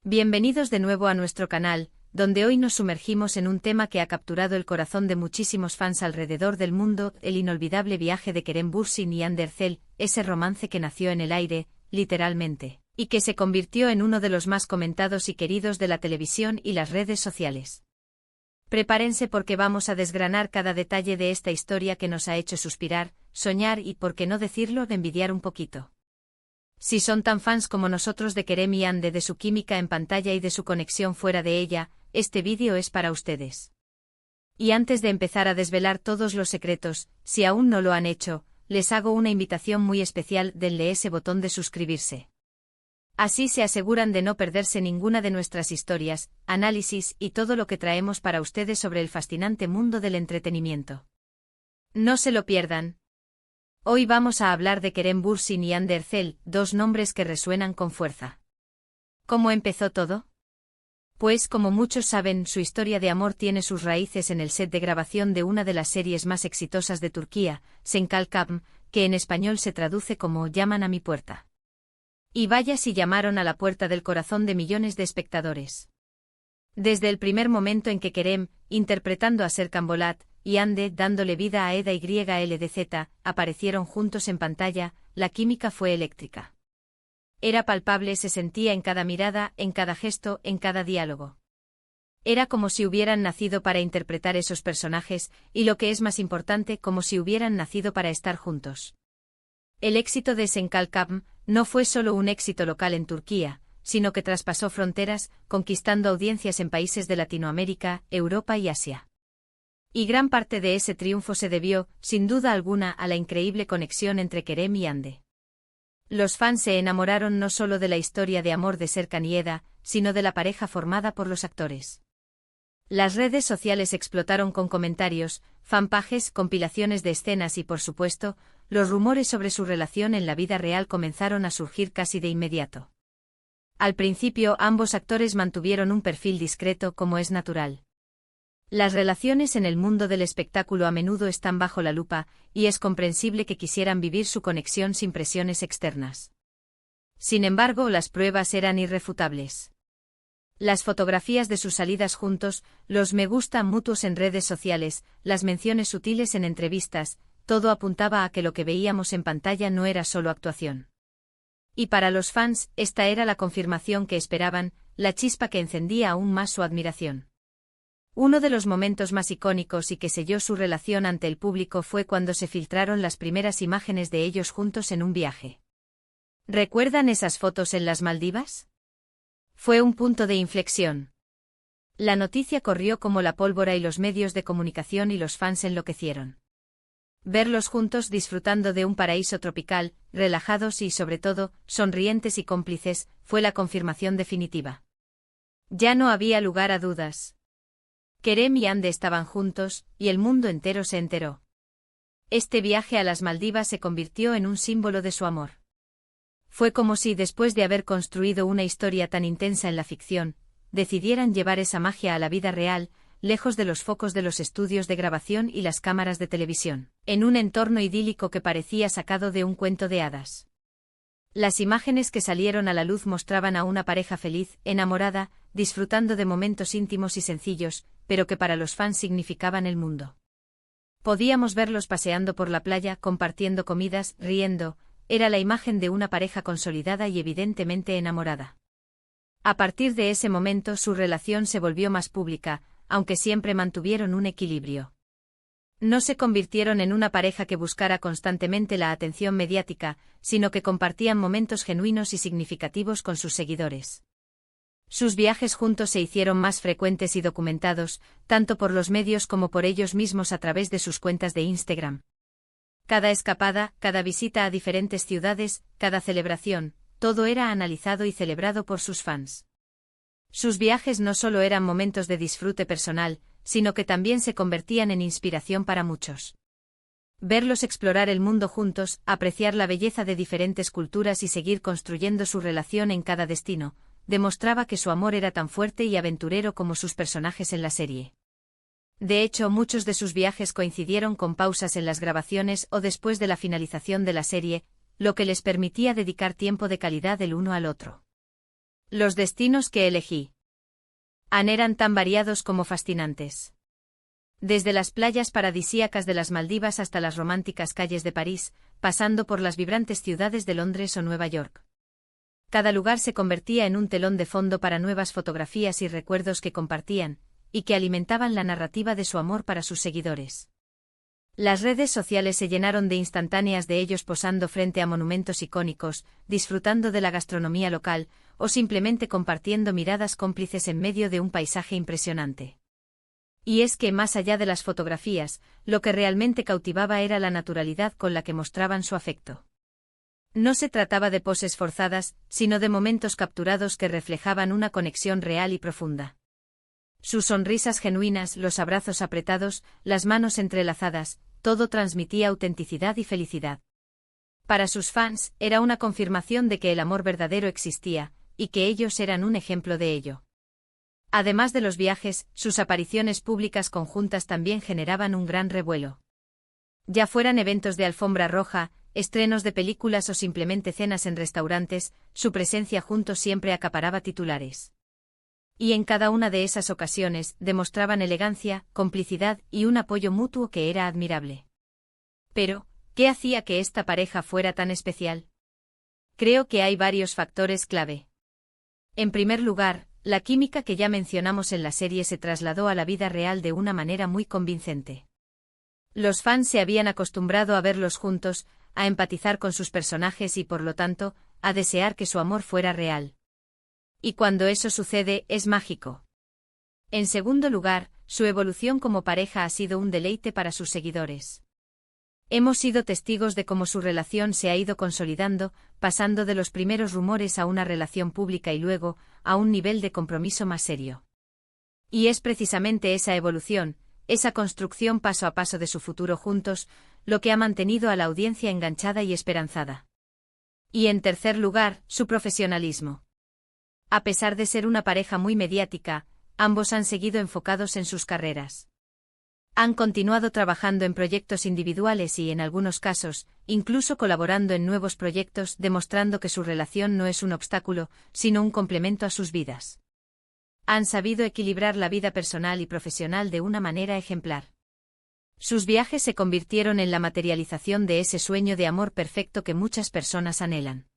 Bienvenidos de nuevo a nuestro canal, donde hoy nos sumergimos en un tema que ha capturado el corazón de muchísimos fans alrededor del mundo, el inolvidable viaje de Kerem Bürsin y Hande Erçel, ese romance que nació en el aire, literalmente, y que se convirtió en uno de los más comentados y queridos de la televisión y las redes sociales. Prepárense porque vamos a desgranar cada detalle de esta historia que nos ha hecho suspirar, soñar y, por qué no decirlo, envidiar un poquito. Si son tan fans como nosotros de Kerem y Hande, de su química en pantalla y de su conexión fuera de ella, este vídeo es para ustedes. Y antes de empezar a desvelar todos los secretos, si aún no lo han hecho, les hago una invitación muy especial: denle ese botón de suscribirse. Así se aseguran de no perderse ninguna de nuestras historias, análisis y todo lo que traemos para ustedes sobre el fascinante mundo del entretenimiento. No se lo pierdan. Hoy vamos a hablar de Kerem Bürsin y Hande Erçel, dos nombres que resuenan con fuerza. ¿Cómo empezó todo? Pues, como muchos saben, su historia de amor tiene sus raíces en el set de grabación de una de las series más exitosas de Turquía, Sen Kalkam, que en español se traduce como Llaman a mi puerta. Y vaya si llamaron a la puerta del corazón de millones de espectadores. Desde el primer momento en que Kerem, interpretando a Serkan Bolat, y Hande, dándole vida a Eda YLDZ, aparecieron juntos en pantalla, la química fue eléctrica. Era palpable, se sentía en cada mirada, en cada gesto, en cada diálogo. Era como si hubieran nacido para interpretar esos personajes, y lo que es más importante, como si hubieran nacido para estar juntos. El éxito de Sen Kalkam no fue solo un éxito local en Turquía, sino que traspasó fronteras, conquistando audiencias en países de Latinoamérica, Europa y Asia. Y gran parte de ese triunfo se debió, sin duda alguna, a la increíble conexión entre Kerem y Hande. Los fans se enamoraron no solo de la historia de amor de Serkan y Eda, sino de la pareja formada por los actores. Las redes sociales explotaron con comentarios, fanpages, compilaciones de escenas y, por supuesto, los rumores sobre su relación en la vida real comenzaron a surgir casi de inmediato. Al principio, ambos actores mantuvieron un perfil discreto, como es natural. Las relaciones en el mundo del espectáculo a menudo están bajo la lupa, y es comprensible que quisieran vivir su conexión sin presiones externas. Sin embargo, las pruebas eran irrefutables. Las fotografías de sus salidas juntos, los me gusta mutuos en redes sociales, las menciones sutiles en entrevistas, todo apuntaba a que lo que veíamos en pantalla no era solo actuación. Y para los fans, esta era la confirmación que esperaban, la chispa que encendía aún más su admiración. Uno de los momentos más icónicos y que selló su relación ante el público fue cuando se filtraron las primeras imágenes de ellos juntos en un viaje. ¿Recuerdan esas fotos en las Maldivas? Fue un punto de inflexión. La noticia corrió como la pólvora y los medios de comunicación y los fans enloquecieron. Verlos juntos disfrutando de un paraíso tropical, relajados y, sobre todo, sonrientes y cómplices, fue la confirmación definitiva. Ya no había lugar a dudas. Kerem y Hande estaban juntos, y el mundo entero se enteró. Este viaje a las Maldivas se convirtió en un símbolo de su amor. Fue como si, después de haber construido una historia tan intensa en la ficción, decidieran llevar esa magia a la vida real, lejos de los focos de los estudios de grabación y las cámaras de televisión, en un entorno idílico que parecía sacado de un cuento de hadas. Las imágenes que salieron a la luz mostraban a una pareja feliz, enamorada, disfrutando de momentos íntimos y sencillos, pero que para los fans significaban el mundo. Podíamos verlos paseando por la playa, compartiendo comidas, riendo, era la imagen de una pareja consolidada y evidentemente enamorada. A partir de ese momento su relación se volvió más pública, aunque siempre mantuvieron un equilibrio. No se convirtieron en una pareja que buscara constantemente la atención mediática, sino que compartían momentos genuinos y significativos con sus seguidores. Sus viajes juntos se hicieron más frecuentes y documentados, tanto por los medios como por ellos mismos a través de sus cuentas de Instagram. Cada escapada, cada visita a diferentes ciudades, cada celebración, todo era analizado y celebrado por sus fans. Sus viajes no solo eran momentos de disfrute personal, sino que también se convertían en inspiración para muchos. Verlos explorar el mundo juntos, apreciar la belleza de diferentes culturas y seguir construyendo su relación en cada destino, demostraba que su amor era tan fuerte y aventurero como sus personajes en la serie. De hecho, muchos de sus viajes coincidieron con pausas en las grabaciones o después de la finalización de la serie, lo que les permitía dedicar tiempo de calidad el uno al otro. Los destinos que elegí. Eran tan variados como fascinantes. Desde las playas paradisíacas de las Maldivas hasta las románticas calles de París, pasando por las vibrantes ciudades de Londres o Nueva York. Cada lugar se convertía en un telón de fondo para nuevas fotografías y recuerdos que compartían, y que alimentaban la narrativa de su amor para sus seguidores. Las redes sociales se llenaron de instantáneas de ellos posando frente a monumentos icónicos, disfrutando de la gastronomía local, o simplemente compartiendo miradas cómplices en medio de un paisaje impresionante. Y es que, más allá de las fotografías, lo que realmente cautivaba era la naturalidad con la que mostraban su afecto. No se trataba de poses forzadas, sino de momentos capturados que reflejaban una conexión real y profunda. Sus sonrisas genuinas, los abrazos apretados, las manos entrelazadas, todo transmitía autenticidad y felicidad. Para sus fans, era una confirmación de que el amor verdadero existía, y que ellos eran un ejemplo de ello. Además de los viajes, sus apariciones públicas conjuntas también generaban un gran revuelo. Ya fueran eventos de alfombra roja, estrenos de películas o simplemente cenas en restaurantes, su presencia juntos siempre acaparaba titulares. Y en cada una de esas ocasiones demostraban elegancia, complicidad y un apoyo mutuo que era admirable. Pero, ¿qué hacía que esta pareja fuera tan especial? Creo que hay varios factores clave. En primer lugar, la química que ya mencionamos en la serie se trasladó a la vida real de una manera muy convincente. Los fans se habían acostumbrado a verlos juntos, a empatizar con sus personajes y por lo tanto, a desear que su amor fuera real. Y cuando eso sucede, es mágico. En segundo lugar, su evolución como pareja ha sido un deleite para sus seguidores. Hemos sido testigos de cómo su relación se ha ido consolidando, pasando de los primeros rumores a una relación pública y luego, a un nivel de compromiso más serio. Y es precisamente esa evolución, esa construcción paso a paso de su futuro juntos, lo que ha mantenido a la audiencia enganchada y esperanzada. Y en tercer lugar, su profesionalismo. A pesar de ser una pareja muy mediática, ambos han seguido enfocados en sus carreras. Han continuado trabajando en proyectos individuales y, en algunos casos, incluso colaborando en nuevos proyectos, demostrando que su relación no es un obstáculo, sino un complemento a sus vidas. Han sabido equilibrar la vida personal y profesional de una manera ejemplar. Sus viajes se convirtieron en la materialización de ese sueño de amor perfecto que muchas personas anhelan.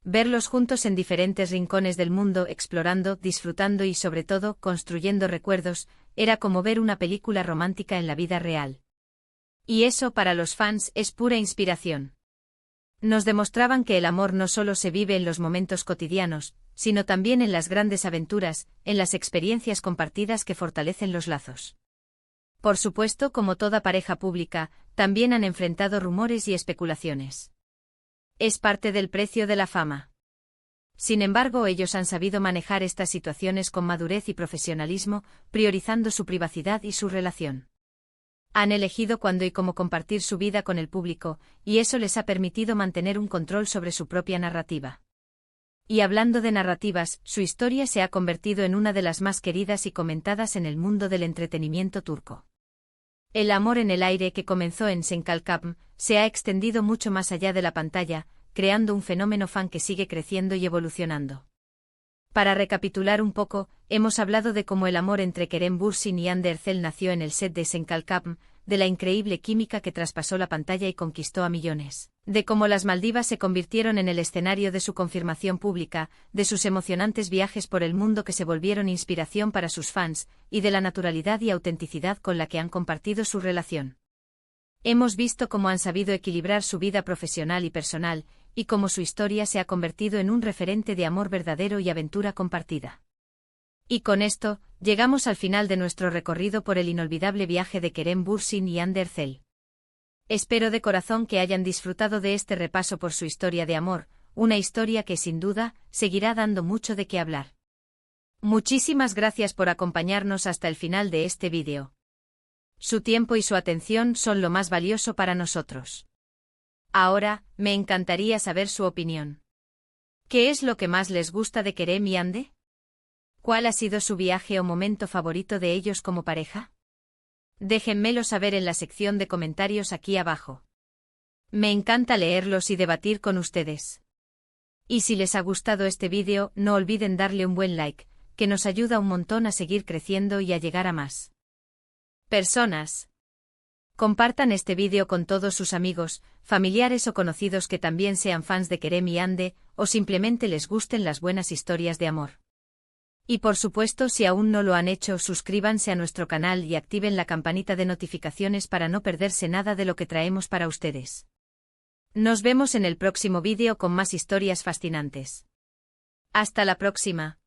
Verlos juntos en diferentes rincones del mundo, explorando, disfrutando y sobre todo, construyendo recuerdos, era como ver una película romántica en la vida real. Y eso para los fans es pura inspiración. Nos demostraban que el amor no solo se vive en los momentos cotidianos, sino también en las grandes aventuras, en las experiencias compartidas que fortalecen los lazos. Por supuesto, como toda pareja pública, también han enfrentado rumores y especulaciones. Es parte del precio de la fama. Sin embargo, ellos han sabido manejar estas situaciones con madurez y profesionalismo, priorizando su privacidad y su relación. Han elegido cuándo y cómo compartir su vida con el público, y eso les ha permitido mantener un control sobre su propia narrativa. Y hablando de narrativas, su historia se ha convertido en una de las más queridas y comentadas en el mundo del entretenimiento turco. El amor en el aire que comenzó en Senkalkapm se ha extendido mucho más allá de la pantalla, creando un fenómeno fan que sigue creciendo y evolucionando. Para recapitular un poco, hemos hablado de cómo el amor entre Kerem Bürsin y Hande Erçel nació en el set de Senkalkapm, de la increíble química que traspasó la pantalla y conquistó a millones, de cómo las Maldivas se convirtieron en el escenario de su confirmación pública, de sus emocionantes viajes por el mundo que se volvieron inspiración para sus fans, y de la naturalidad y autenticidad con la que han compartido su relación. Hemos visto cómo han sabido equilibrar su vida profesional y personal, y cómo su historia se ha convertido en un referente de amor verdadero y aventura compartida. Y con esto, llegamos al final de nuestro recorrido por el inolvidable viaje de Kerem Bürsin y Hande Erçel. Espero de corazón que hayan disfrutado de este repaso por su historia de amor, una historia que sin duda, seguirá dando mucho de qué hablar. Muchísimas gracias por acompañarnos hasta el final de este vídeo. Su tiempo y su atención son lo más valioso para nosotros. Ahora, me encantaría saber su opinión. ¿Qué es lo que más les gusta de Kerem y Hande? ¿Cuál ha sido su viaje o momento favorito de ellos como pareja? Déjenmelo saber en la sección de comentarios aquí abajo. Me encanta leerlos y debatir con ustedes. Y si les ha gustado este vídeo, no olviden darle un buen like, que nos ayuda un montón a seguir creciendo y a llegar a más personas. Compartan este vídeo con todos sus amigos, familiares o conocidos que también sean fans de Kerem y Ande, o simplemente les gusten las buenas historias de amor. Y por supuesto, si aún no lo han hecho, suscríbanse a nuestro canal y activen la campanita de notificaciones para no perderse nada de lo que traemos para ustedes. Nos vemos en el próximo vídeo con más historias fascinantes. Hasta la próxima.